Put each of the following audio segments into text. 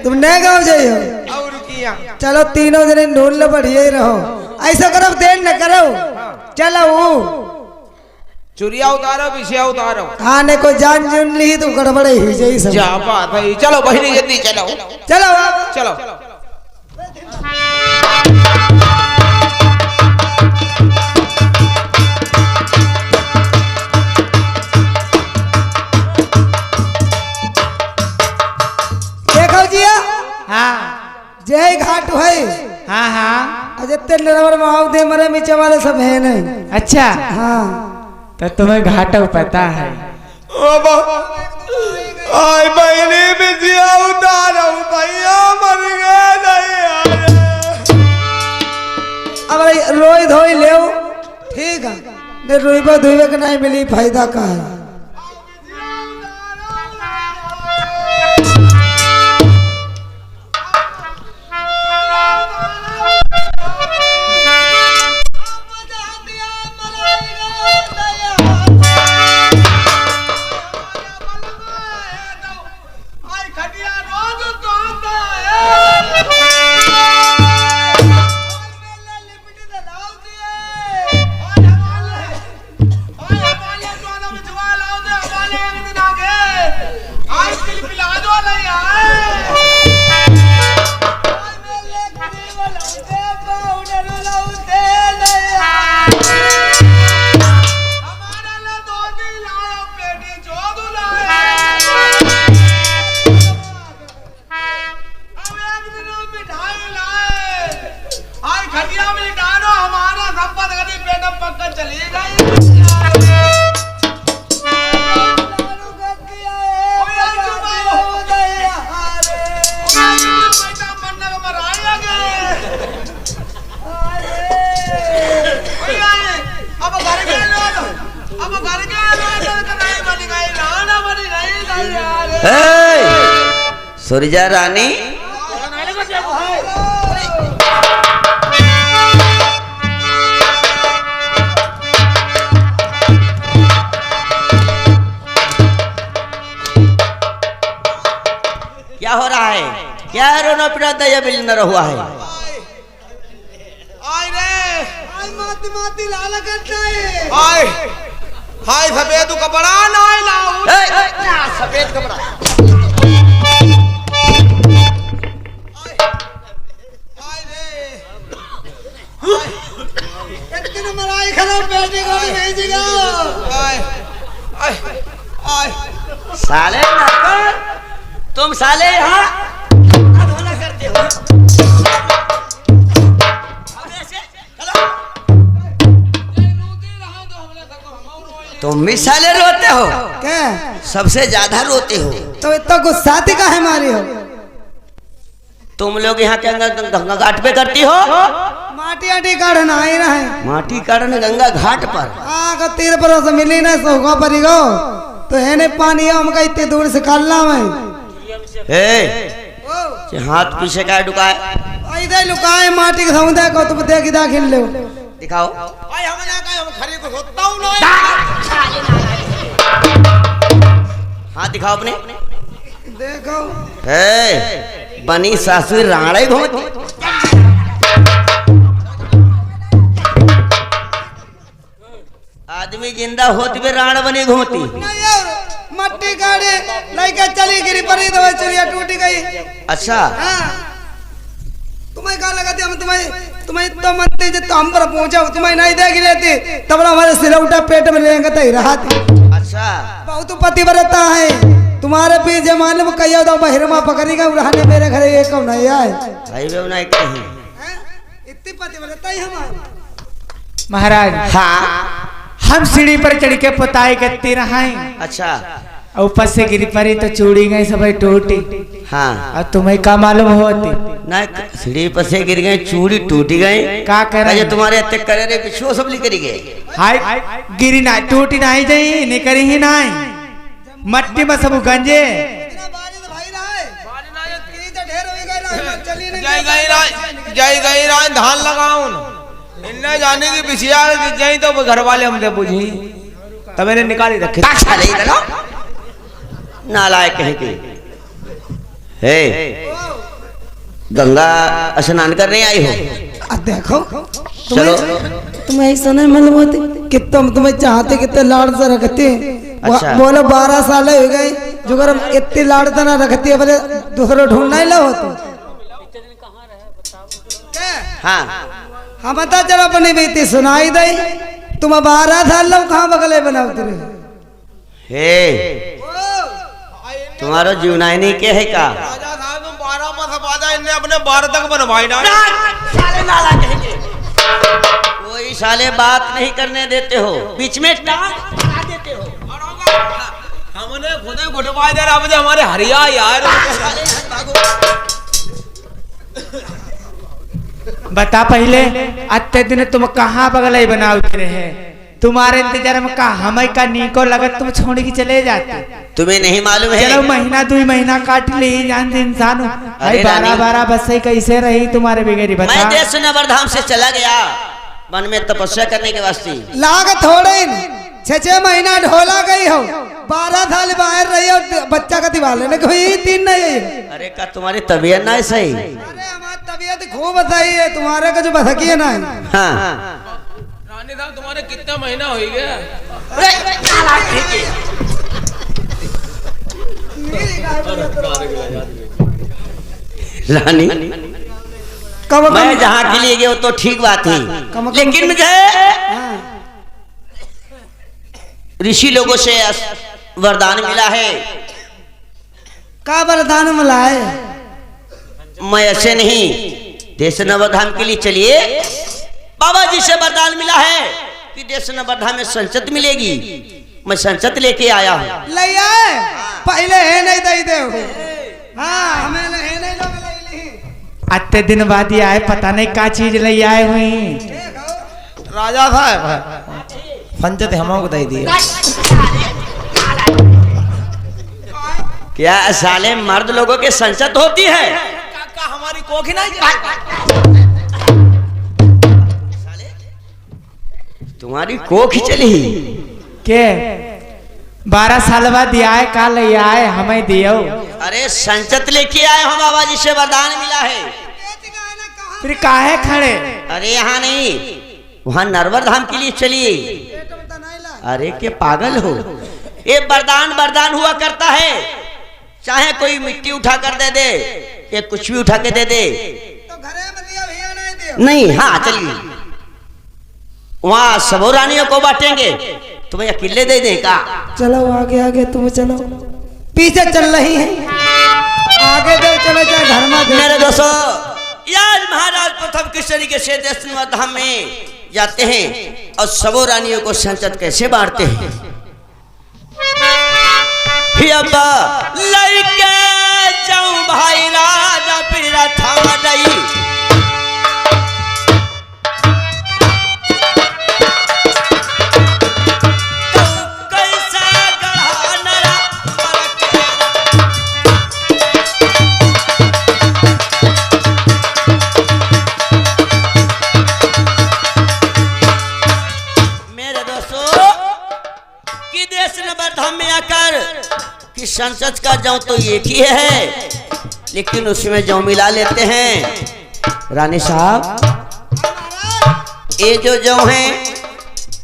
तुम नए गाँव जाइयो और किया चलो तीनों जने ढूंढ लो बढ़िया ही रहो ऐसा करो देर न करो चलो चुरिया उतारो बिछिया उतारो हाँ ने को जान जुन ली तो गड़बड़े ही जाई सब जा बात है चलो बहिनी जल्दी चलो चलो आप चलो देखो जिया हाँ जय घाट है हाँ हाँ अजत्ते नरवर माव दे मरे मिचे वाले सब है नहीं अच्छा हाँ तो तुम्हें घाटा पता है आई बहिनी बिछिया उतारो भैया मर गए नहीं अब रोई धोई ले ठीक है ने रोईबा धोईबा के नहीं मिली फायदा का है सुरजा रानी क्या हो रहा है क्या रोना पिटा दया बिल न हुआ है आई रे आई माती माती लाला करता है आई हाय सफेद कपड़ा ना लाओ सफेद कपड़ा इतने मराई खराब बैठे को भेजेगा आई आई आई साले नौकर तुम साले यहाँ धोना करते हो तुम भी साले रोते हो क्या सबसे ज्यादा रोते हो तो इतना गुस्सा का है मारी हो तुम लोग यहाँ के गंगा घाट पे करती हो माटी आटी काढ़ना ही रहे माटी काढ़ने गंगा घाट पर आग तीर पर से मिली ना सोखा परी गो तो है ने पानी हमका इतने दूर से कालना में हाथ पीछे का डुकाए इधर लुकाए माटी के समुदाय को तुम देख इधर खेल लो दिखाओ आई हम ना का हम खरी को होता हूं ना हाथ दिखाओ अपने देखो बनी सासू राणे घूमती आदमी जिंदा होती भी राण बनी घूमती मट्टी गाड़ी लेके चली गिरी पड़ी तो चुरिया टूटी गई अच्छा तुम्हें कहा लगा हम तुम्हें तो मनते जब हम पर पहुंचा तुम्हें नहीं देख लेती तब हमारे सिर उठा पेट में लेंगे तो ही रहा अच्छा बहुत पतिव्रता है तुम्हारे भी जमाने में कहियो तो बहिरमा पकड़ेगा उड़ाने मेरे घर ये कौन नहीं आए नहीं कहीं इतनी पतिव्रता ही हमारी महाराज हाँ हम सीढ़ी पर चढ़ के पुताई करती रहे अच्छा ऊपर से गिरी पड़ी तो चूड़ी गई सब टूटी हाँ और तुम्हें क्या मालूम होती ना सीढ़ी पर से गिर गए चूड़ी टूटी गई क्या कर रहे तुम्हारे अत्ते करे रे पिछो सब लिख गए हाय गिरी ना टूटी नहीं जाई निकरी ही नहीं मट्टी में सब गंजे जय गई राय धान लगाऊं इन्ने जाने की बिछिया जई तो घर वाले हमसे पूछी तब मैंने निकाली रखे नालायक कहीं के गंगा स्नान करने आई हो? देखो चलो। तुम्हें ऐसा नहीं मालूम होती कि तुम्हें चाहते कितने लाड़ से रखते। अच्छा। बोलो 12 साल हो गए जो अगर इतनी लाड़ से ना रखती है बोले दूसरे ढूंढना ही लो तो। हाँ हाँ बता चलो अपनी बेटी सुनाई दे। तुम 12 साल लो कहाँ बगले बनाते रहे। हे तुम्हारा जीवनाई नहीं के है का? राजा साहब तुम 12 पर सपादा इनने अपने 12 तक बनवाई ना। साले नाला कहेंगे। कोई साले बात नहीं करने देते हो, बीच में टांग अड़ा देते हो। हमने खुद ही घुटवा दे रहा मुझे हमारे हरिया यार। बता पहले अत्ते दिन तुम कहाँ बगल बनाते रहे? तुम्हारे इंतजार में का हमें का नीको लगत तुम छोड़ के चले जाते। तुम्हें नहीं मालूम है? चलो महीना 2 महीना काट ले जानते इंसान। अरे 12 बस से कैसे रही तुम्हारे बगैर बता। मैं देश नवरधाम से चला गया वन में तपस्या करने के वास्ते। लाग थोड़े 6 महीना ढोला गई हो 12 साल बाहर रही हो बच्चा का दिवा लेने कोई 3 नहीं। अरे का तुम्हारी तबीयत ना सही? अरे हमारी तबीयत खूब सही है तुम्हारे का जो बसकी है ना। हाँ रानी साहब तुम्हारे कितना महीना हो गया? रानी कब मैं जहाँ के लिए गया तो ठीक बात थी, लेकिन मुझे ऋषि लोगों से वरदान मिला है। का वरदान मिला है? मैं ऐसे नहीं, देश नवरधाम के लिए चलिए। बाबा जी से वरदान मिला है कि देश नवरधाम में संचत मिलेगी। मैं संचत लेके आया हूँ। ले आए पहले है नहीं दे दे। हाँ हमें है नहीं लोग ले ली। अत्ते दिन बाद ही आए, पता नहीं क्या चीज ले आए हुई। राजा साहब पंचत हमको दे दिए। क्या साले मर्द लोगों के संचत होती है? काका हमारी कोख ही नहीं। तुम्हारी कोख चली के 12 साल बाद दिया है का ले आए हमें दियो। अरे संचत लेके आए हम, बाबा जी से वरदान मिला है। फिर काहे खड़े? अरे यहाँ नहीं, वहाँ नरवर धाम के लिए चलिए। अरे के पागल हो, ये वरदान हुआ करता है। चाहे कोई मिट्टी उठा कर दे दे, ये कुछ भी उठा के दे दे तो घरे में दिया भैया नहीं दिया। नहीं। हाँ चलिए, वहाँ सबो रानियों को बांटेंगे, तुम्हें अकेले दे दें का? चलो आगे आगे तुम चलो, पीछे चल रही है आगे दे चले चाहे घर में। मेरे दोस्तों, आज महाराज प्रथम किस तरीके से देश नवरधाम में जाते हैं और सबो रानियों को संचत कैसे बांटते हैं। लड़के जाऊं भाई राजा पीरा था नहीं। कि संसद का जौ तो एक ही है, लेकिन उसमें जौ मिला लेते हैं। रानी साहब, ये जो जौ हैं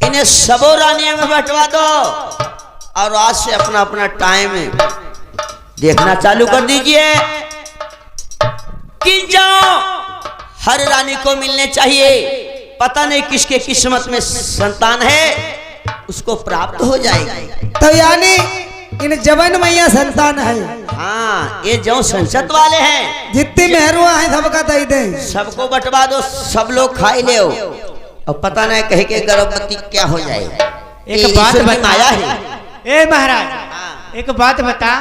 इन्हें सबो रानियों में बंटवा दो और आज से अपना अपना टाइम देखना चालू कर दीजिए कि जौ हर रानी को मिलने चाहिए। पता नहीं किसके किस्मत में संतान है, उसको प्राप्त हो जाएगी। तो यानी इन जवन मैया संतान है। हाँ, ये जो संसद वाले हैं, जितनी मेहरुआ है सबका दे दे, सबको बंटवा दो, सब लोग खाई ले। और पता नहीं कहे के गर्भवती क्या हो जाए। एक बात बताया है। ए महाराज, एक बात बता,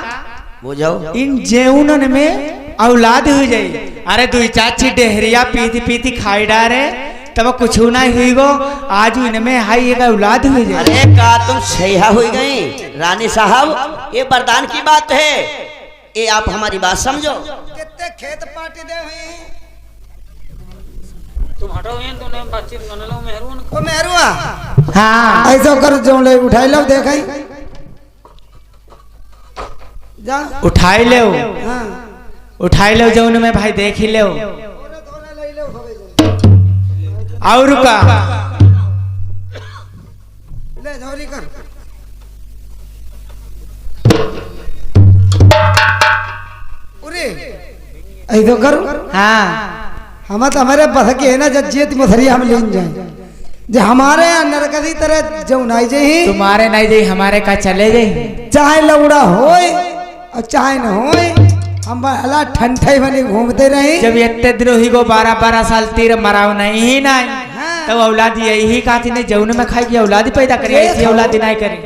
बुझाओ। इन जेउनन में औलाद हो जाए। अरे 2-4 डेहरिया पीती पीती खाई डारे तब कुछ नहीं हुई गो, आज इनमें हाई एक औलाद हुई जाए। अरे का तुम सही हुई गई रानी साहब, ये वरदान की बात है, ये आप हमारी बात समझो। कितने खेत पार्टी दे हुई तुम हटो ये तो ने बातचीत कर लो मेहरून को मेहरुआ। हाँ ऐसा कर जो ले उठाई लो देखाई जा उठाई ले। हाँ उठाई लो जौन में भाई देख ही लो और का ले झोली कर उरे ऐदो कर हाँ हम तो हमारे बस के है ना जज्जियत मथरी हम लेन जाए जे हमारे अंदर कदी तरह जो नाई जही तुम्हारे नहीं जाई हमारे का चले जाई चाहे लौड़ा होए और चाहे न होए हम हला ठंडे बने घूमते रहे जब इतने दिन ही को 12-12 साल तीर मराव नहीं ना तब औलाद यही कहती नहीं जौन में खाई की औलाद पैदा करी ऐसी औलाद नहीं करी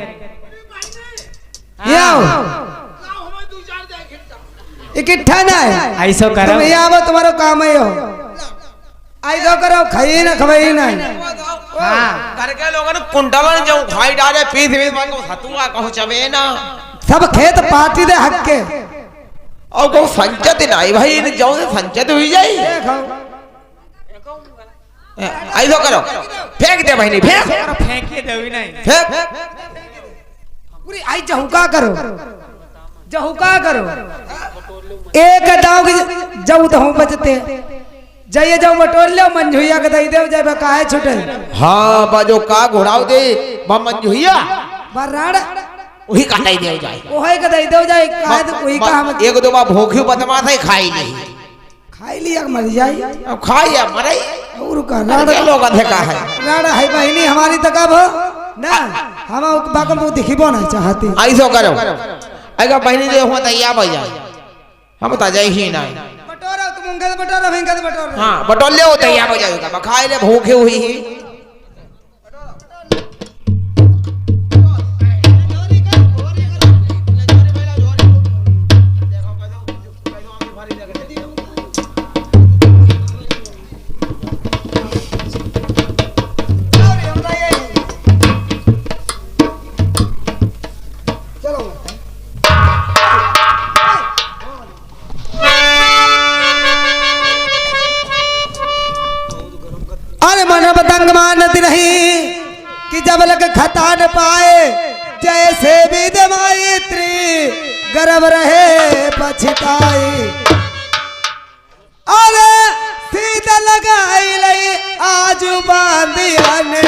आओ इकट्ठा ना है ऐसो करो तुम यहाँ आओ तुम्हारा काम है हो ऐसो करो खाई ना खवाई ना हाँ करके लोगों ने कुंडलन जो खाई डाले पीस पीस मन को सतुआ कहूँ चबे ना सब खेत पाती दे हक के और को संचत नहीं भाई इन जो से संचत हुई जाई देखो ऐसो करो फेंक दे बहनी फेंक फेंकिए देवी नहीं फेंक पूरी आई जहुका करो जहुका करो एक दाव की जऊ तो बचते जाइए जाओ बटोर लो मंझुइया के दई देव जाए काहे छुटे हाँ बाजो का घोड़ाव दे बमन जुहिया बराड़ वही काटाई दे जाए ओहे के दई देव जाए काहे तो कोई का हम एक दो बार भूखी बदमा था खाई नहीं खाई लिया के मर जाई अब खाई या मरे और का क्या लोग अधे का है राड़ा है बहिनी हमारी तकब हो ना हम बाकम वो दिखिबो ना चाहती ऐसो करो अगर बहनी दे हुआ तैयार हो जाए हम तो जाए ही ना बटोरा तुम उनका बटोरा भैंका बटोरा हाँ बटोल ले हो तैयार हो जाएगा खाई ले भूखे हुई ही पतंग मानती नहीं कि जब लग खता न पाए जैसे भी दमायत्री गर्व रहे पछताई अरे सीधा लगाई लई आजू बांधिया ने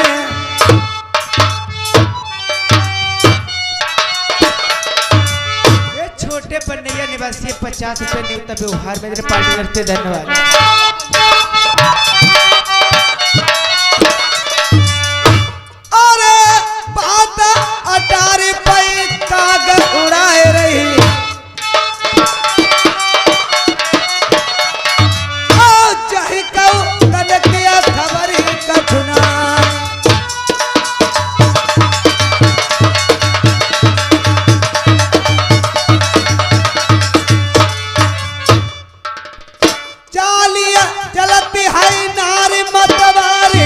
छोटे पन्नैया निवासी 50 रुपए न्यूनतम व्यवहार में मेरे पार्टी करते धन्यवाद अटारी पई कागज उड़ाए रही चाहे कऊ कनकिया खबर ही कछुना चालिया चलती है नारी मतवारी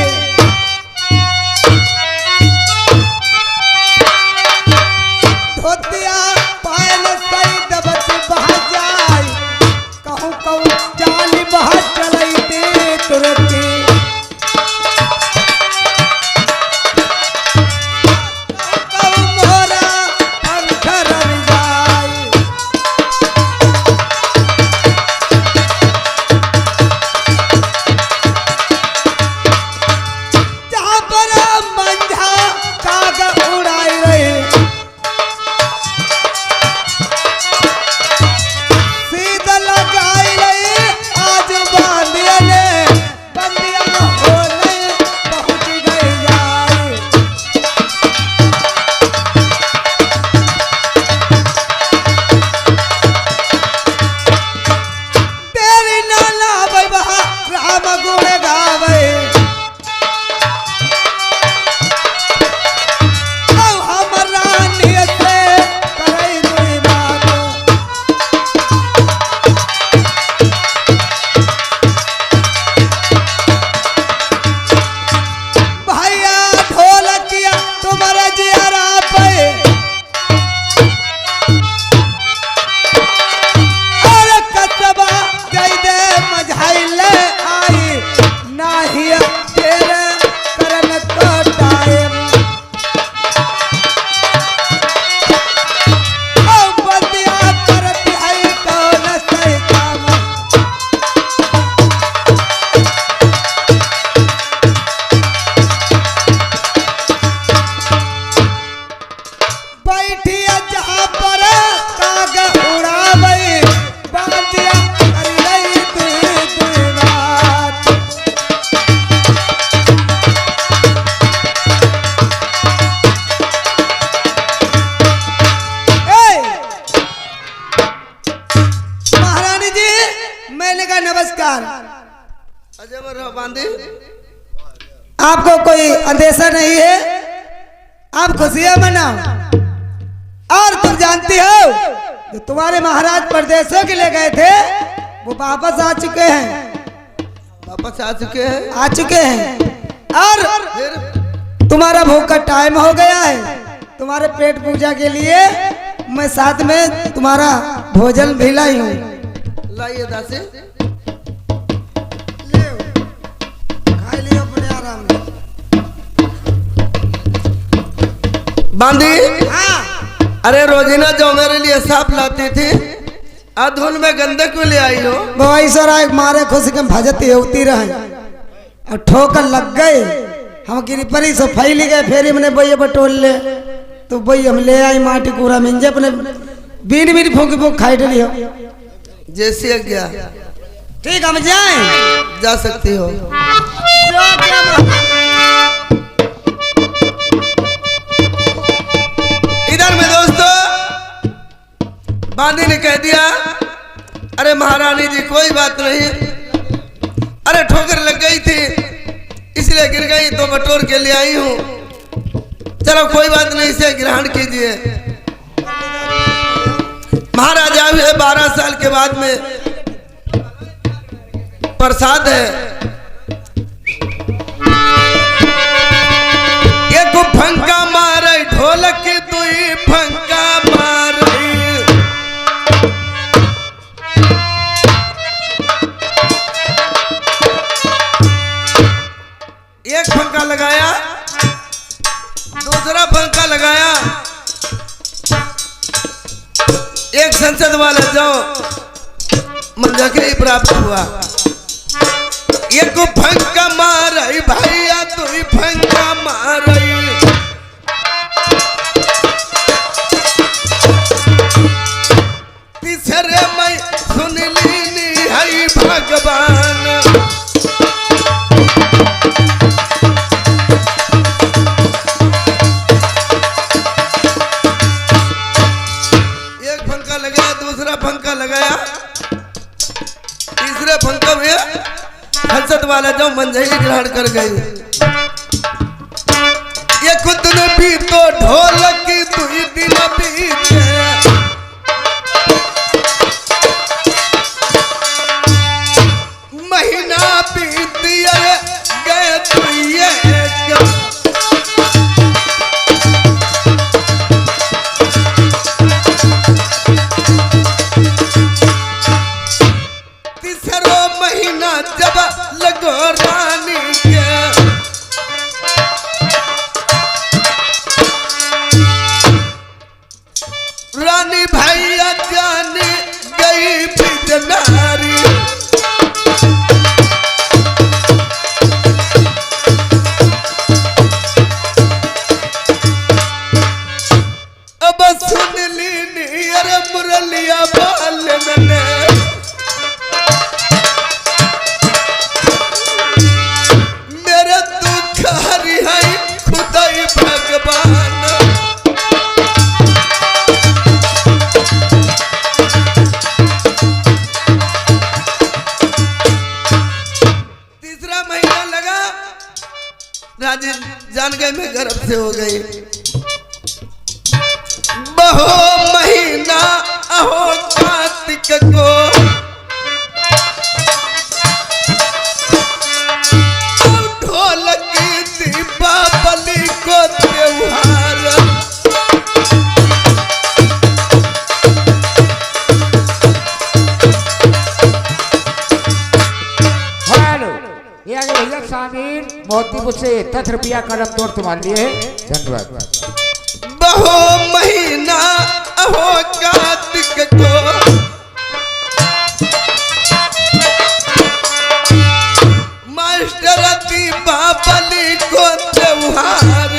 धोतिया पायल सही दबत बह जाय कहूँ कहूँ चाली बह चलते तुरती कहूँ मोरा पंखर जाय जहाँ पर मंझा काग उड़ाई रहे सीधा लगाई रही आज मैंने कहा नमस्कार। अजय मरो बांधी आपको कोई अंदेशा नहीं है, आप खुशियां मनाओ। और तुम जानती हो जो तुम्हारे महाराज परदेशों के लिए गए थे वो वापस आ चुके हैं, वापस आ चुके हैं। आ चुके हैं। और फिर तुम्हारा भोग का टाइम हो गया है। तुम्हारे पेट पूजा के लिए मैं साथ में तुम्हारा भोजन भी लाई हूँ। लाइए दासी। खाई लियो अपने आराम से। बांधी हाँ अरे रोजीना जो मेरे लिए साफ लाती थी अधुन में गंदे क्यों ले आई हो? वो ऐसा मारे खुश के भजती होती रहे और ठोकर लग गए। हम गिरी से फैली गए, फिर हमने बोइए बटोल ले तो बोई हम ले आई माटी कूड़ा मिंजे अपने बीन बीन फूक फूक खाई डलियो। जैसी आज्ञा। ठीक हम जाएं? जा सकती हो। इधर में दोस्तों बांधी ने कह दिया अरे महारानी जी कोई बात नहीं, अरे ठोकर लग गई थी इसलिए गिर गई तो बटोर के ले आई हूँ। चलो कोई बात नहीं, इसे ग्रहण कीजिए। महाराजा हुए 12 साल के बाद में प्रसाद है। एक फंका मारे ढोलक दुई फंका मारे, एक फंका लगाया दूसरा फंका लगाया, एक संसद वाला जाओ मंजकरी प्राप्त हुआ। एक फंका मारई भैया तू फंका मारई, तीसरे मैं सुन ली है भगवान। एक फंका लगाया दूसरा फंका लगाया, तीसरे फंका में हंसत वाला जो मंजई ग्रहण कर गई। ये खुद ने भी तो ढोलक तू दिन बीते, महीना बीत गए तू ये तीसरो महीना जब लगो रानी के, रानी भैया जाने गई बिजनारी। अब सुन ली नियर मुरलिया बाल ने, मेरे दुख हरि है खुदाई भगवान। तीसरा महीना लगा, राजी जान गए मैं गर्भ से हो गई। बहो महीना अहो कार्तिक को, ढोलक दीपावली को त्योहार। ये आगे भैया शामिल मोतीपुर से 10 रुपया कलम तोड़ तुम्हारे लिए धन्यवाद। बहो महीना अहो कार्तिक को, मास्टर दीपावली को त्योहार।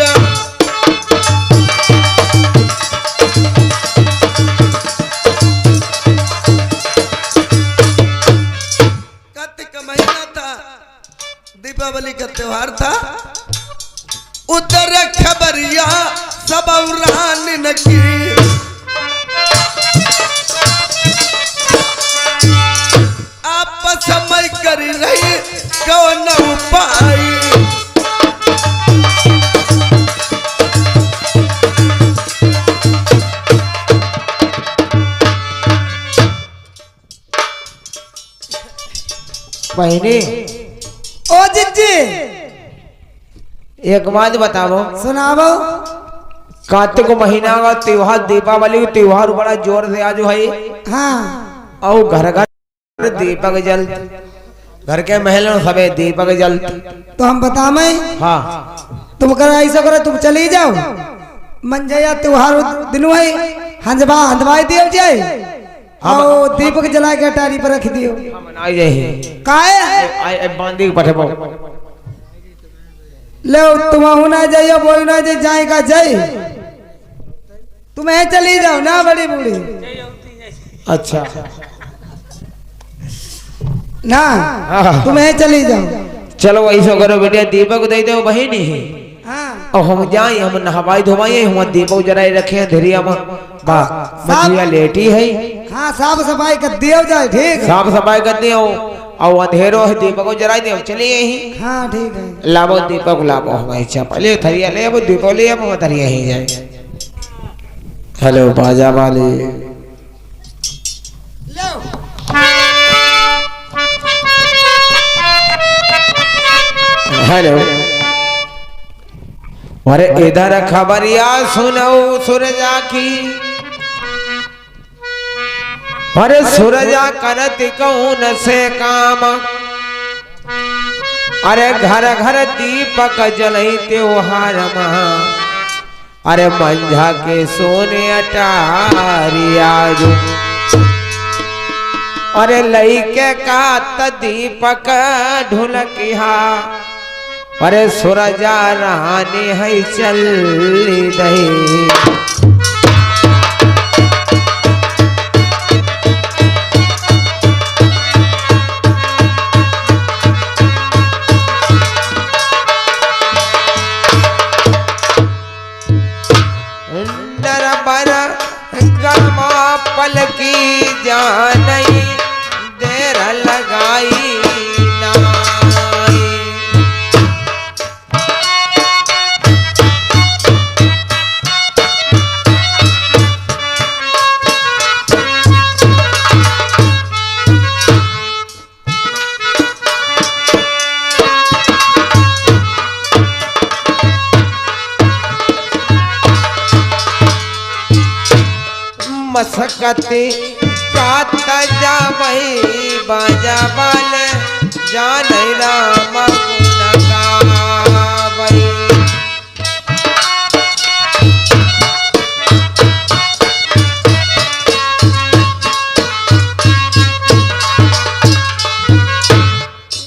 कार्तिक का महीना था, दीपावली का त्योहार था। उधर खबरिया सब रान न की, आप बहनी ओ जिज्जी एक बात बताओ, सुनावो। कार्तिक महीना का त्योहार दीपावली का त्योहार बड़ा जोर से आज है। हाँ और घर घर दीपक जल, घर के महल में सबे दीपक जल। तो हम बता मैं, हाँ तुम कर ऐसा करो, तुम चली जाओ मंजया त्योहार दिन है, हंदवाई दियो जाए और दीपक जला के टारी पर रख दियो। मनाई जाए काहे बांधी पठबो ले तुम ना जाइयो, बोल ना जाए जाएगा जाए, तुम्हें चली जाओ ना बड़ी बूढ़ी। अच्छा ना तुम्हें चली जाओ। चलो ऐसा करो बेटा, दीपक दे दो बहनी है। हाँ और हम जाए, हम नहवाई धोवाई, हम दीपक जराए रखे धीरिया में बा मछलियां लेटी है। हाँ साफ सफाई कर दियो जाए, ठीक। साफ सफाई कर दियो और अंधेरो है, दीपक को जराई दियो, चलिए यही हाँ ठीक है। लाभो दीपक लाभो हम इच्छा पहले थरिया ले अब दीपक ले अब थरिया ही जाए। हेलो बाजा वाले, हेलो, अरे इधर खबरिया सुनो सूरजा की, अरे सूरजा करत कौन से काम, अरे घर घर दीपक जलई त्योहार महा, अरे मंझा के सोने अटारिया जो, अरे लईके का त दीपक ढुलकिहा, अरे सूरजा रानी है चल दही। गमा पलकी जानई देर लगाई नाई, मसकते कात जावई बाजा बाल जान राम गुण गावई।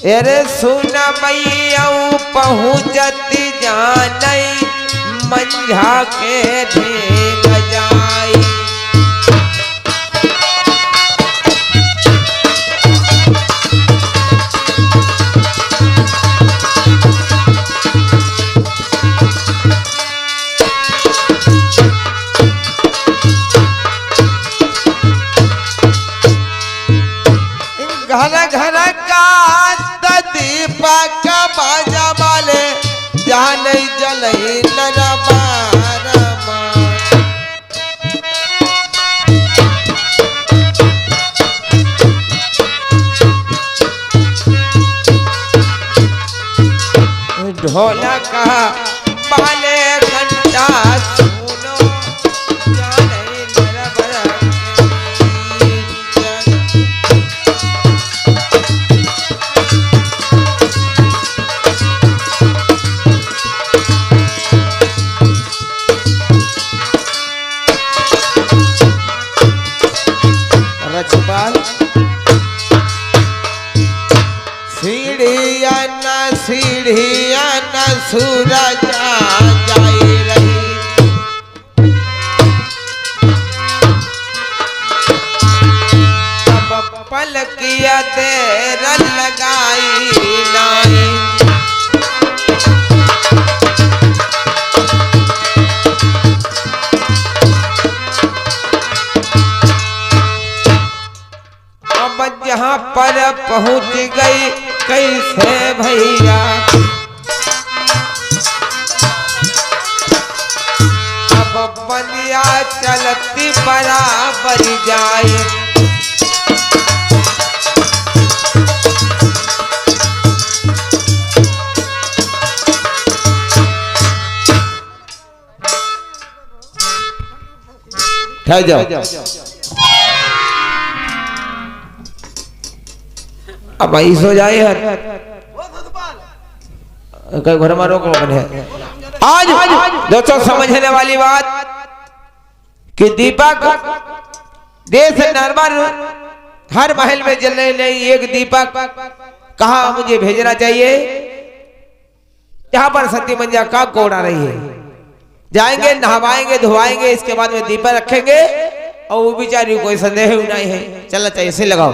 अरे सुन मैया पहुँचती जानई मंझा के ढेग जाई, घर घर का दीपक बाजा वाले जान जलई नरमा ढोलक बाले घंटा सुनो जाने नरबर रचपाल सीढ़िया न सूरज जाई रही, अब पलकिया देर लगाई नाई, अब जहाँ पर पहुँच गई कैसे भैया, अब बनिया चलती बराबर जाए, ठहर जाओ। अब भाई सो जाए यार, कई घर में रोक है। आज दोस्तों समझने वाली बात कि दीपक देश नरवर हर महल में जलने नहीं, एक दीपक कहा मुझे भेजना चाहिए जहां पर सती मंजा का कोड़ा रही है। जाएंगे, नहवाएंगे, धोवाएंगे, इसके बाद में दीपक रखेंगे और वो बेचारी कोई संदेह ही नहीं है। चलना चाहिए, इसे लगाओ।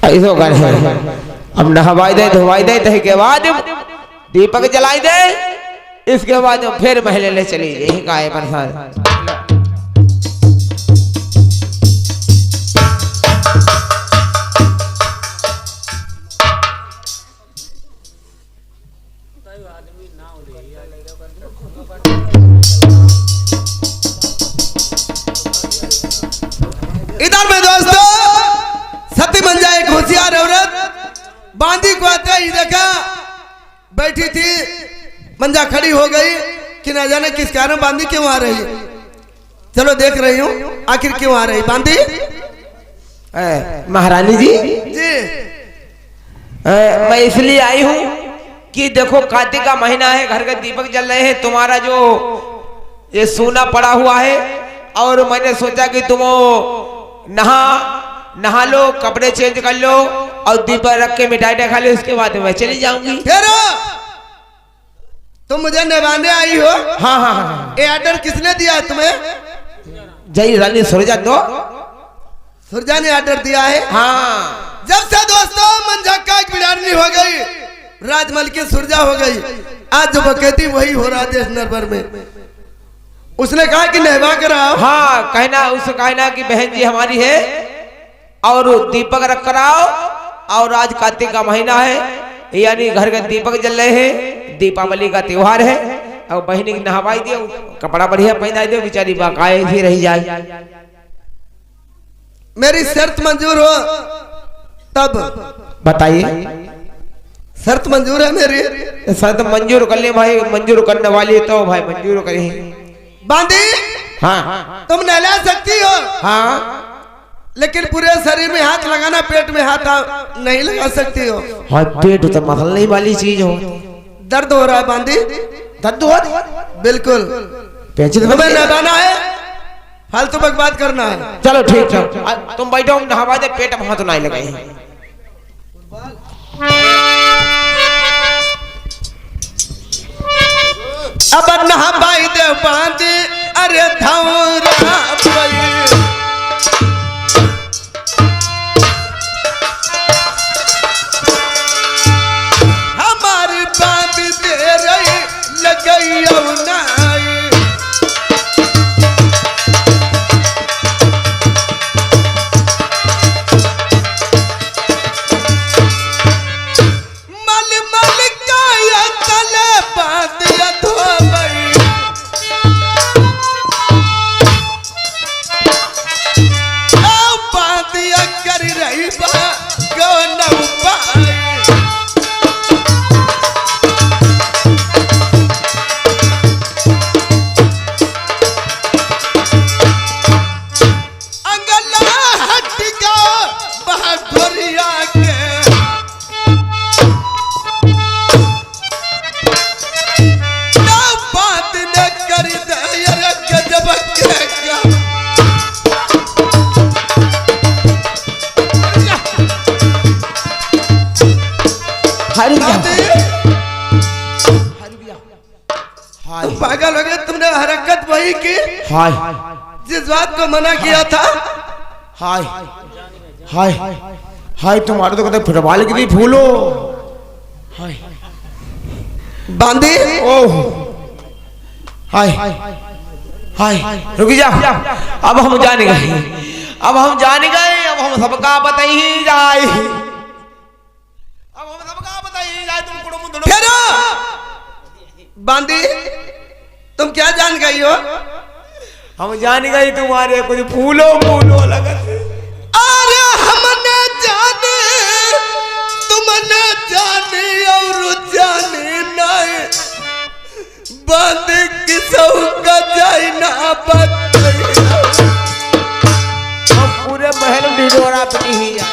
ऐसा कर है, अब नहवाई दे, धोवाई दे, तह के बाद दीपक जलाई दे, इसके बाद फिर महले ले चली यही का है प्रसाद। इधर में दोस्तों सती मंजा एक होशियार औरत बांदी को आते ही देखा, बैठी थी, मंजा खड़ी हो गई कि ना जाने किस कारण बांदी क्यों आ रही। चलो देख रही हूँ आखिर क्यों आ रही बांदी। महारानी जी मैं इसलिए आई हूँ कि देखो कार्तिक का महीना है, घर के दीपक जल रहे हैं, तुम्हारा जो ये सोना पड़ा हुआ है और मैंने सोचा कि तुम नहा लो, कपड़े चेंज कर लो और दीपक रख के मिठाई खा लो, इसके बाद मैं चली जाऊंगी। तुम मुझे निभाने आई हो? हाँ हाँ हाँ। ये ऑर्डर किसने दिया है तुम्हें? जय रानी सुरजा दो। सुरजा ने ऑर्डर दिया है? हाँ। जब से दोस्तों मंजा का एक बिगाड़नी हो गई, राजमल की सुरजा हो गई, आज जो बकैती वही हो रहा देश नरवर में। उसने कहा कि नहवा कर आओ। हाँ, कहना उससे कहना कि बहन जी हमारी है और दीपक रख कर आओ, और आज कार्तिक का महीना है, यानी घर के दीपक जल रहे हैं, दीपावली का त्योहार है, और बहनी की नहवाई दियो, कपड़ा बढ़िया पहना दो, बेचारी बाकाये ही रही जाए। मेरी शर्त मंजूर हो तब बताइए। शर्त मंजूर है मेरी? शर्त मंजूर कर ले भाई, मंजूर करने वाली तो भाई मंजूर करें। बांदी हाँ तुम नहला सकती हो, हाँ, लेकिन पूरे शरीर में हाथ लगाना, पेट में हाथ नहीं लगा सकती हो। हाँ, पेट तो मसलने वाली चीज हो। दर्द हो रहा है बांदी? दर्द हो? बिल्कुल। तुम्हें नहलाना है, फालतू बकवास करना है। चलो ठीक है, तुम बैठो, हम नहवा दे, पेट में हाथ नहीं लगाए। अब नहवाई दे बांदी, अरे धौरा हमारी बांदी दे रही लगई नाई। मल मल काया तले बांदिया धोबई, बांदिया कर रही बा गौनौ पाई। अंगला हट गया बहादुरिया के, ना बात न कर दे गजब के का। पागल हो गए, तुमने हरकत वही की हाय जिस बात को मना किया था। हाय हाय हाय, तुम्हारे तो कहते फुटबॉल की भी फूलो। हाय बांदी ओह हाय हाय, रुक जा, अब हम जान गए, अब हम जान गए, अब हम सबका बताई जाए, अब हम सबका बताई जाए। तुम कुड़ुम फिर बांदी तुम क्या जान गई हो? हम जान गए तुम्हारे कुछ फूलो फूलो लगत। अरे हमने जाने तुमने जाने और जाने नहीं बंद किसौ का जाए ना बतैया। हम पूरे महल में ढिढोरा पिटी ही जाए।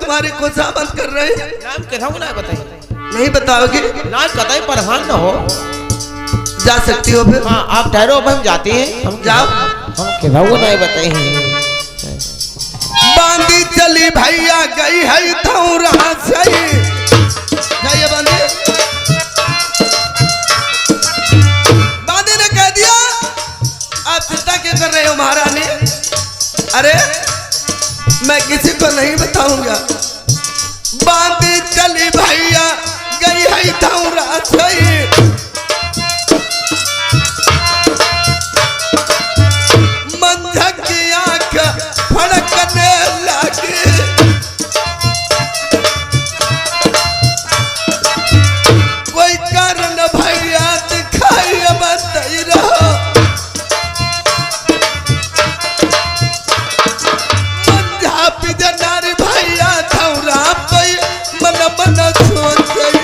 तुम्हारी खुशामद कर रहे हैं। नाम कहूँ ना बताइए। नहीं बताओगे? नाम कतई परेशान न हो। जा सकती हो फिर? हाँ आप ठहरो, अब हम जाते हैं। हम जाओ। हम कहूँ नहीं बताइए। बांदी चली भैया गई है थौरा सही। जाइए बांदी। बांदी ने कह दिया आप चिंता क्यों कर रहे हो महारानी? अरे मैं किसी को नहीं बताऊंगा। बांदी चली भैया गई है थौरा सही। मंझक की आंख फड़कने लगी। कोई कारण भैया दिखाई बताई रहो। मंझा पिजनारी भैया थौरा पे मन मन सोच गई।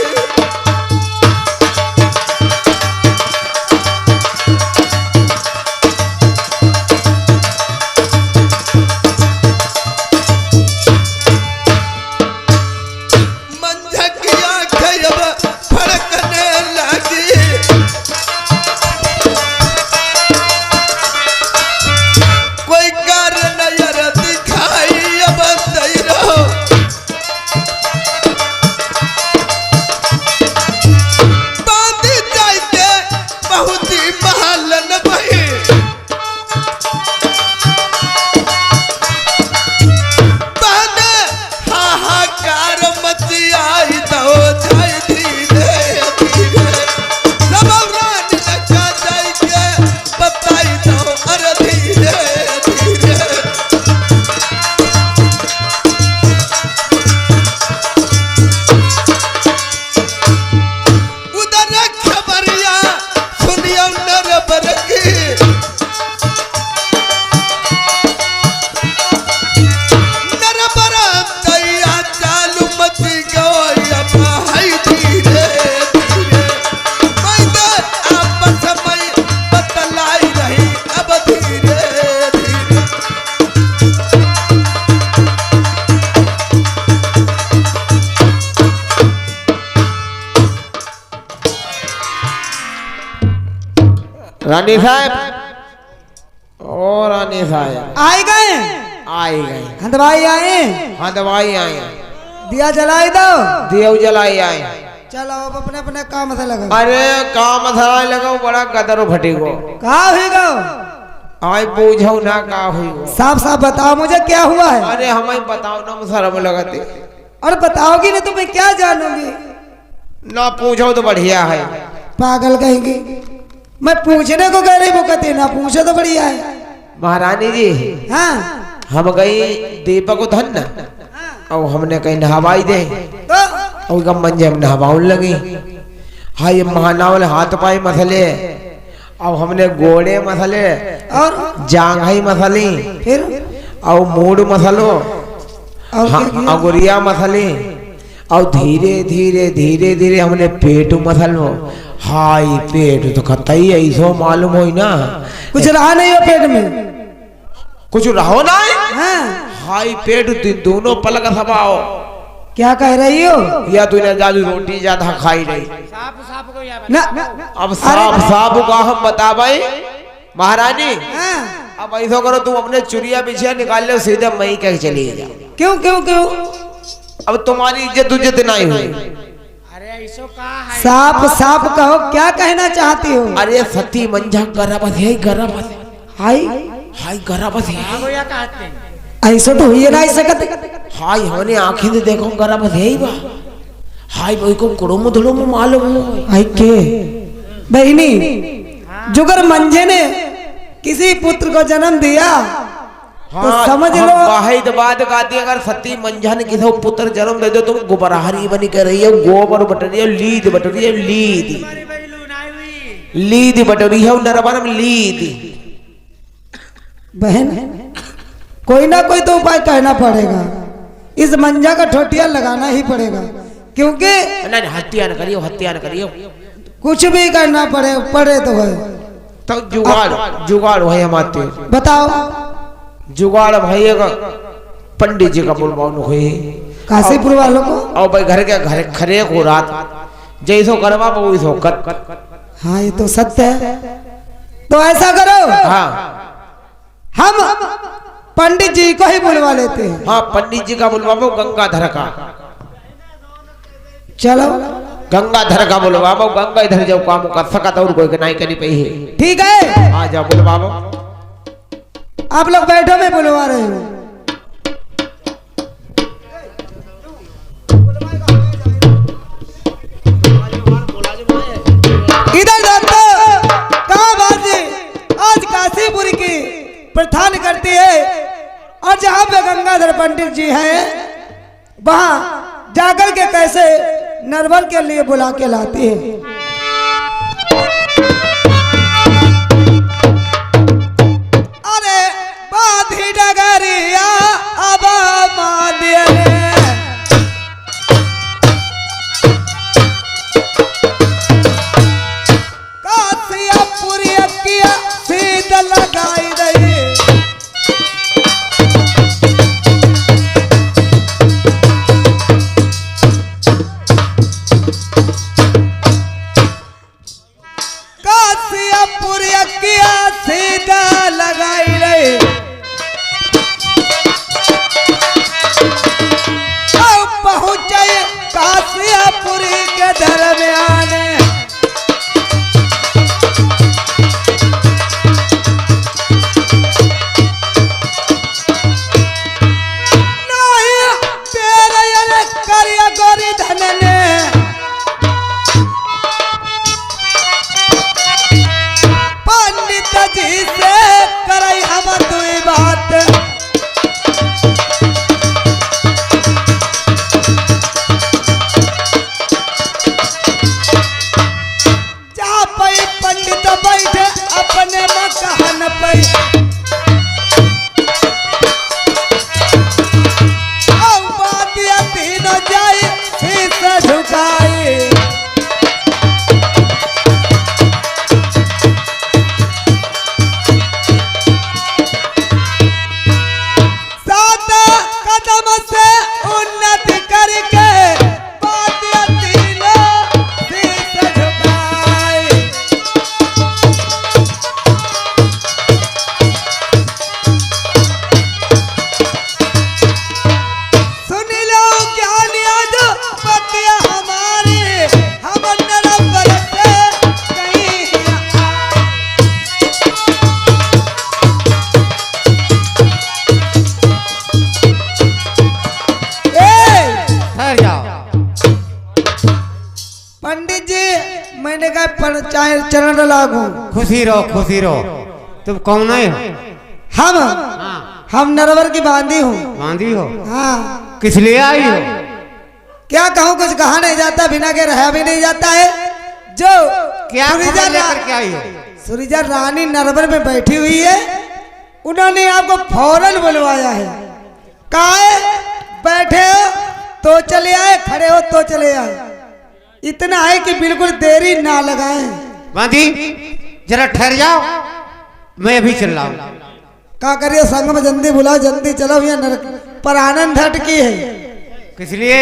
रानी साहब ओ रानी साहब आए गए। हंदवाई आए। हाँ दवाई आए। दिया जलाई दो। दिया जलाई आए। चलो अब अपने अपने काम से लगो। अरे काम धराए लगो बड़ा गदर फटी को। कहा हुई गो? आई पूछो ना का हुई वो। साफ साफ बताओ मुझे क्या हुआ है। अरे हमें बताओ ना, शर्म लगती। और बताओगी नहीं तो मैं क्या जानूंगी। ना पूछो तो बढ़िया है। पागल कहेंगी, मैं पूछने को कह रही, वो कहती ना पूछो तो बढ़िया है। महारानी जी हाँ हम गई दीपक धन और हमने कहीं नहवाई दे तो और मंजे हम नहवाउन लगी। हाँ ये महानावल हाथ पाए मसले और हमने गोड़े मसले और जांघई मसली फिर और मूड मसलो और हाँ, क्या किया? अगुरिया मसली और धीरे धीरे धीरे धीरे हमने पेट मसलो। हाय पेट तो कतई ऐसो मालूम हो ना, कुछ रहा नहीं हो पेट में। कुछ रहो ना। हाँ हाय पेट दोनों पलक सबाओ। क्या कह रही हो। या तूने जादू रोटी ज्यादा खाई रही। ना अब साफ साफ का हम बता भाई महारानी। हाँ, अब ऐसा करो तुम अपने चुरिया बिछिया निकाल लो, सीधे मई कह चली जाओ। क्यों क्यों क्यों। अब तुम्हारी इज्जत उज्जत नहीं हुई। साफ साफ कहो क्या कहना चाहती हो। अरे सती मंझा गरबत है, गरबत हाय हाय गरबत है। ऐसा तो हुई ना सकत। हाय हमने आंखें से देखो गरबत है ही बा। हाय भाई को कुड़ुम धुड़ुम मालूम हो। हाय के बहनी जुगर मंझे ने किसी पुत्र को जन्म दिया तो समझ लो। वाहिद बात कहती अगर सती मंझा ने किसी पुत्र जन्म दे दो तुम गुबराहरी बनी कर रही है, गोबर बट रही है, लीद बट रही है, लीद बट रही है, नरबन में लीद। बहन कोई ना कोई तो उपाय कहना पड़ेगा। इस मंजा का ठोटिया लगाना ही पड़ेगा, क्योंकि नहीं हत्या न करियो, हत्या न करियो। कुछ भी करना पड़े तो है। तो जुगाड़ जुगाड़ भाई हमारे बताओ। जुगाड़ भाई का पंडित जी का बुलवानो हुई काशीपुर वालों को। और भाई घर के घर खरे को रात जैसो करवा वैसो कर। हाँ ये तो सत्य है। तो ऐसा करो, हाँ हम पंडित जी को ही बुलवा लेते हैं। हाँ पंडित जी का बुलवाओ, गंगाधर का। चलो गंगाधर का बुलवाओ, गंगा इधर जाओ काम कर सकता और कोई नहीं करी पई है। ठीक है आ जाओ बुलवाओ। आप लोग बैठो, मैं बुलवा रही हूँ। इधर दोस्तों कहाँ बाजी आज काशीपुरी की प्रधान करती है, और जहाँ पे गंगाधर पंडित जी हैं वहाँ जाकर के कैसे नरवर के लिए बुला के लाती है। अरे बाधी डगरिया अब मादिया काशियापुरी किया सीधा लगाई रही। काशियापुरी किया सीधा लगाई रही। पहुंचे काशियापुरी के दरमियान। गोरी धन ने पंडित जी से करई हम दुई बात। जा पई पंडित बैठे अपने मकान पे। तीनों जाए शीश झुकाए। सात कदम से उन्नति करके तीनों शीश झुकाए। सुन लो ज्ञान आज पतिया हमारे। पंडित जी मैंने कहा चाहे चरण लागू। खुशी रहो तुम कौन है? हम नरवर की बांदी हूँ। बांदी हो? हाँ। किस लिए आई हो? क्या कहूँ, कुछ कहा नहीं जाता, बिना के रहा भी नहीं जाता है। जो क्या लेकर के आई हो? सुरीजा रानी नरवर में बैठी हुई है, उन्होंने आपको फौरन बुलवाया है। कहा है बैठे हो तो चले आए, खड़े हो तो चले आए, इतना है कि बिल्कुल देरी ना लगाए। बांदी जरा ठहर जाओ, मैं अभी चल रहा हूँ। क्या करिए, संग में जल्दी बुलाओ, जल्दी चलो, यहाँ नरक पर आनंद हटकी है। किस लिए?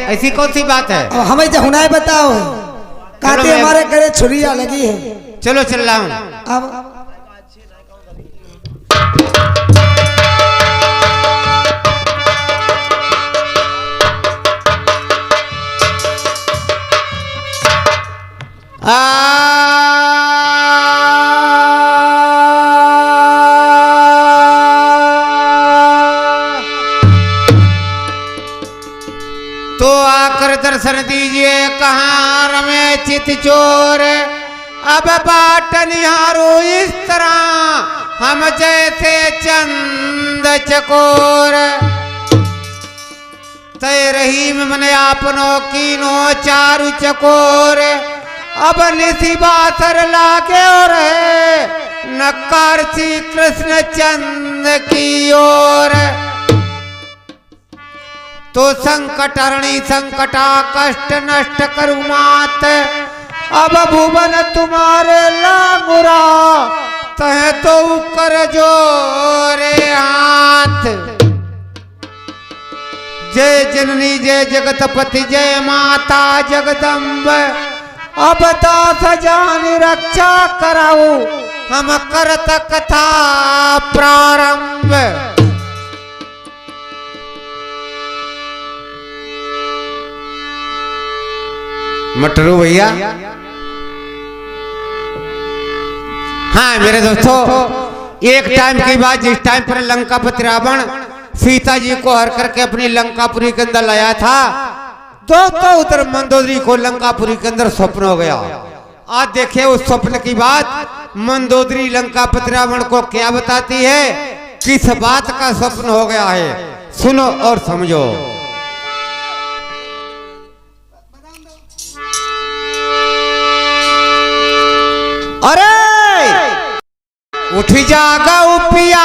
ऐसी कौन सी बात है? अब हमें जहुनाए बताओ, कहते हमारे घरे छुरिया लगी है। चलो चल रहा हूँ। अब तो आकर दर्शन दीजिए कहाँ रमे चित चोर, अब बाट निहारो इस तरह हम जैसे चंद चकोर। तय रहीम मने आपनो कीनो चारु चकोर, अब निसी बासर लागे और नकार श्री कृष्ण चंद की ओर। तो संकट हरणी संकटा कष्ट नष्ट करु मात, अब भुवन तुम्हारे लागुरा तह तो कर जोरे हाथ। जय जननी जय जगतपति जय माता जगदम्ब, अब दास जान रक्षा कराओ हम करत कथा प्रारंभ। मटरू भैया, हाँ मेरे दोस्तों, एक टाइम की बात, जिस टाइम पर लंकापति रावण सीता जी को हर करके अपनी लंकापुरी के अंदर लाया था, दोस्तों उधर मंदोदरी को लंकापुरी के अंदर स्वप्न हो गया। आज देखिए उस स्वप्न की बात मंदोदरी लंकापति रावण को क्या बताती है, किस बात का स्वप्न हो गया है, सुनो और समझो। अरे उठ जागा उपिया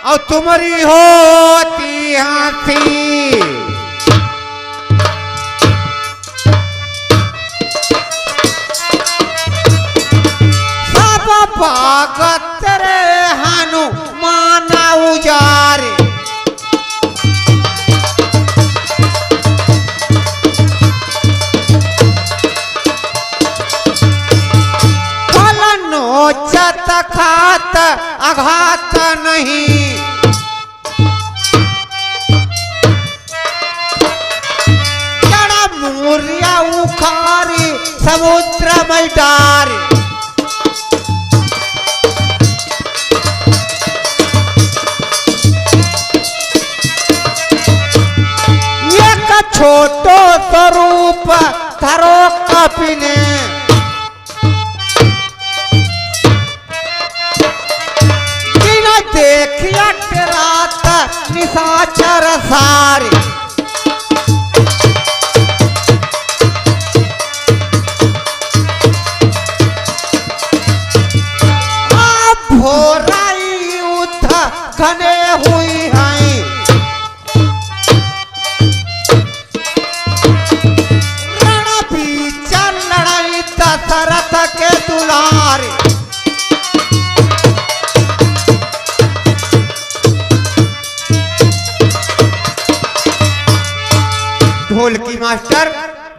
और तुम्हारी होती हंसी, सब भागत रे हनुमान उजारे। चत खात आघात नहीं, जड़ा मूर्या उखारी समुद्र में डारे। एक छोटो स्वरूप धरो कपिने, देखिया रात निशाचर सारे। भोराई युद्ध घने हुई हैं, रण बीच लड़ाई दशरथ के दुलारे। ढोलकी मास्टर,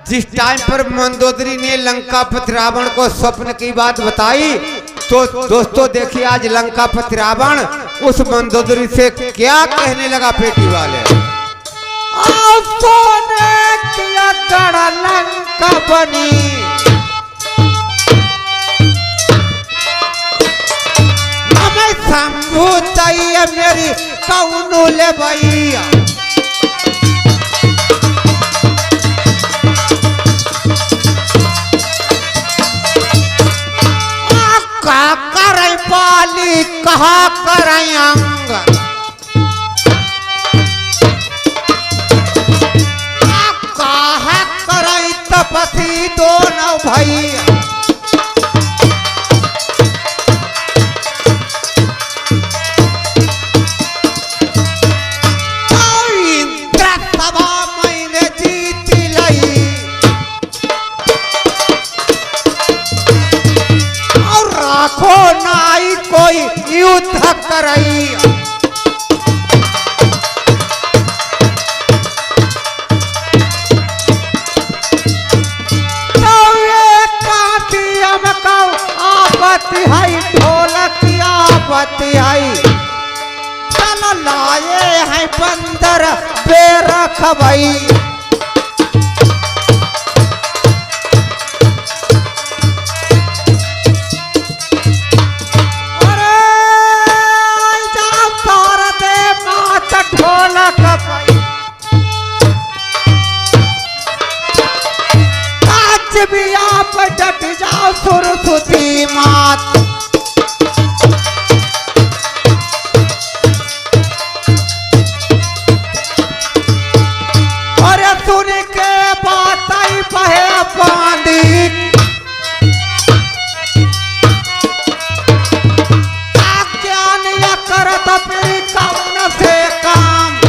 जिस टाइम पर मंदोदरी ने लंकापति रावण को स्वप्न की बात बताई, तो दोस्तों देखिए आज लंकापति रावण उस मंदोदरी से क्या कहने लगा पेटी वाले। सोने किया गढ़ लंका बनी, हमें शंभू चाहिए मेरी कौनू ले भैया। भाई। इंद्र सभा मैंने जीत लई और राखो नाई कोई युद्ध करई। आपत्ति है ढोलक आपत्ति है चल लाए हैं बंदर बेरख भाई। अरे जा तार दे मात ढोलक भाई आज भी आप डट जाओ सुरसुती मात। अरे सुन के बात आई पहे पांडी ज्ञान या करत फिर कौन से काम।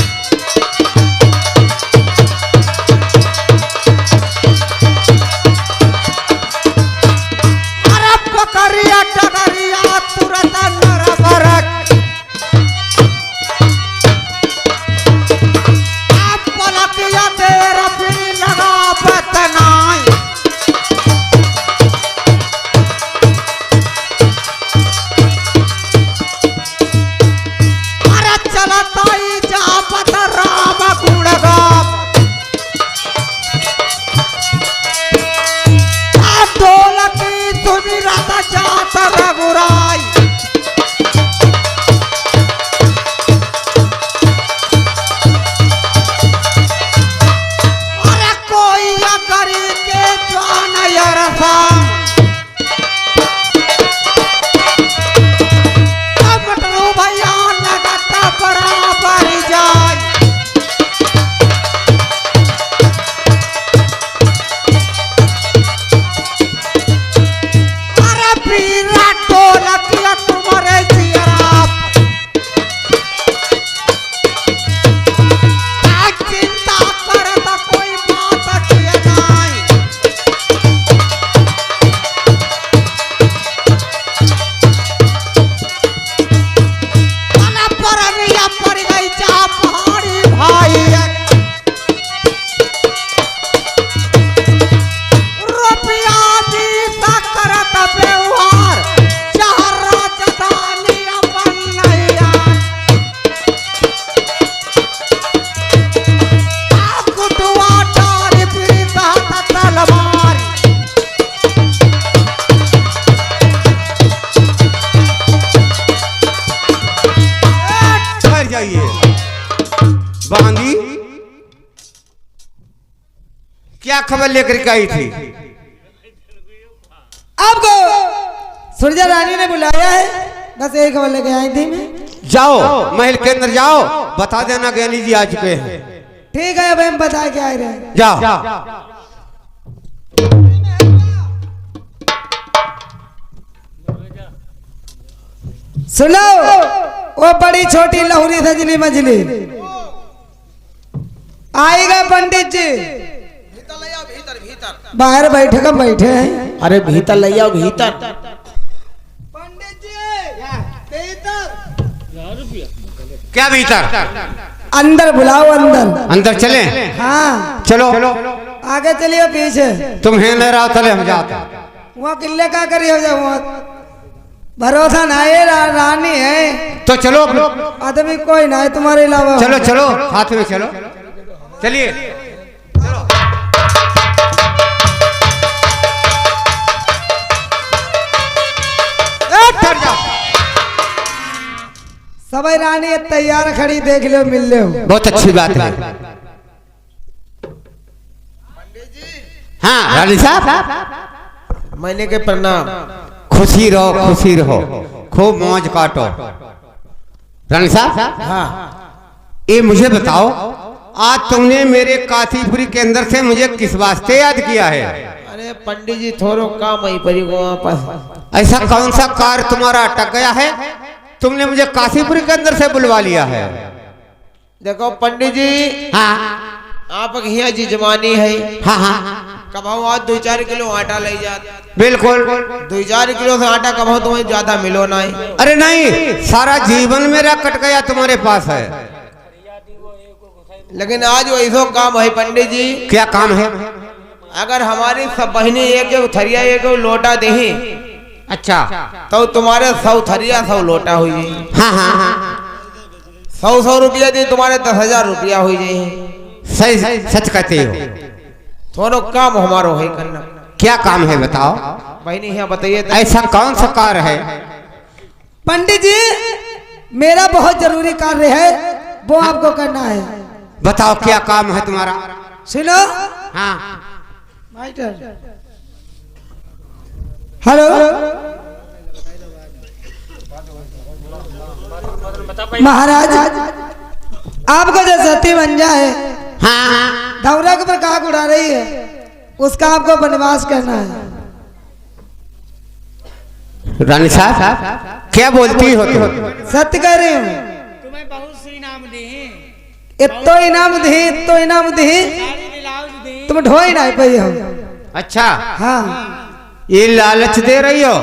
पकड़िया टगरिया तुरंत नरबरक आप पलकिया देर फिर लगा बतनाई। अरे चलता ही जा पत राम गुणगा ढोलकी सुमिरत जात रघुराई। अरे कोई करी के जान यरसा मटरू भैया लगत बराबर जाय। वीरा ढोलकिया तुम्हारे जियरा चिंता करत कोई बात किया नहीं। अना परनिया पड़ गई जा पहाड़ी भाई रुपया दी करत व्यवहार चारा जतानी अपन नैया कुटुआ डारी पीता तलवार। ठहर जाइए बांदी क्या खबर लेकर के आई थी? आपको सुरजा रानी ने बुलाया है, बस यही खबर लेके आई थी मैं। जाओ महल के अंदर जाओ बता देना ज्ञानी जी आ चुके हैं। ठीक है अब हम बता के आए रहे। जाओ सुनो वो बड़ी छोटी लहुरी सजनी मजली आएगा पंडित जी बाहर बैठे का बैठे हैं। अरे भीतर ले आओ भीतर। पंडित जी भीतर क्या भीतर? अंदर बुलाओ अंदर। अंदर चले? हाँ चलो आगे चलिए पीछे। तुम हैं ले रहा चले हम जाते। वहाँ किले का करी हो जाओ भरोसा ना है रानी है तो चलो आदमी कोई ना है तुम्हारे अलावा। चलो चलो हाथ में चलो चलिए चलो। सभी रानी तैयार खड़ी देख लो मिल लो। बहुत अच्छी बात है। हाँ रानी साहब मैंने के प्रणाम। खुशी रहो खूब मौज काटो। रानी साहब हाँ ये मुझे बताओ आज तुमने मेरे काशीपुरी के अंदर से मुझे किस वास्ते याद किया है? अरे पंडित जी थोड़ो काम ही परी को वापस। ऐसा कौन सा कार्य तुम्हारा अटक गया है? तुमने मुझे काशीपुरी के अंदर से बुलवा लिया है। देखो पंडित जी, हाँ आप यहाँ जी जमानी है। हाँ हाँ कभाऊ आज 2-4 किलो आटा ले जात। बिल्कुल। 2-4 किलो से आटा कभाऊ तुम्हें ज्यादा मिलो ना है। अरे नहीं, सारा जीवन मेरा कट गया तुम्हारे पास है। लेकिन आज वो ऐसा काम है पंडित जी। क्या काम है? अगर हमारी सब बहनें एक थरिया एक लोटा दे अच्छा तो तुम्हारे 100 थरिया 100 लोटा हुई। हाँ हाँ हाँ 100 रुपया दी तुम्हारे 10,000 रुपया हुई जाए। सही सच कहते हो। थोड़ा काम हमारो है करना। क्या काम है बताओ? बहनी यहाँ बताइए तो। ऐसा कौन सा कार्य है? पंडित जी मेरा बहुत जरूरी कार्य है, वो आपको करना है। बताओ क्या काम है तुम्हारा? सुनो। हाँ हेलो महाराज, आपको जो सती मंजा है हाँ दौरा के ऊपर काग उड़ा रही है, उसका आपको वनवास करना है। रानी साहब क्या बोलती हो तुम? सत्य कह रही हूँ। तुम्हें बहुत सी इनाम दी इतो इनाम दी, इतो इनाम दी, तुम ढो ही नहीं पाई हो। अच्छा हाँ ये लालच दे रही हो?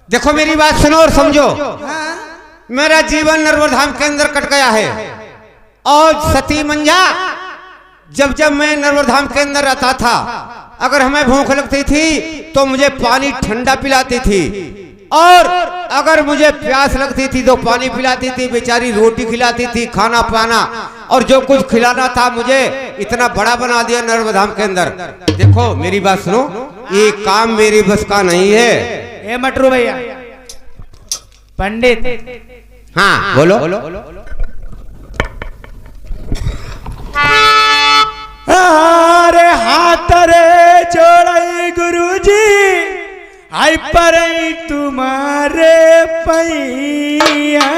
देखो मेरी बात सुनो और समझो। हाँ मेरा जीवन नर्मदाधाम के अंदर कट गया है और सती मंजा जब जब मैं नर्मदाधाम के अंदर रहता था, अगर हमें भूख लगती थी तो मुझे पानी ठंडा पिलाती थी, और अगर मुझे प्यास लगती थी तो पानी पिलाती थी, बेचारी रोटी खिलाती थी, खाना पाना और जो कुछ खिलाना था मुझे इतना बड़ा बना दिया नर्मदाधाम के अंदर। देखो मेरी बात सुनो, ये काम मेरी बस का नहीं है। ए मटरू भैया, पंडित हाँ बोलो। अरे हाथ रे जोड़े गुरुजी, आई पर तुम्हारे पैया।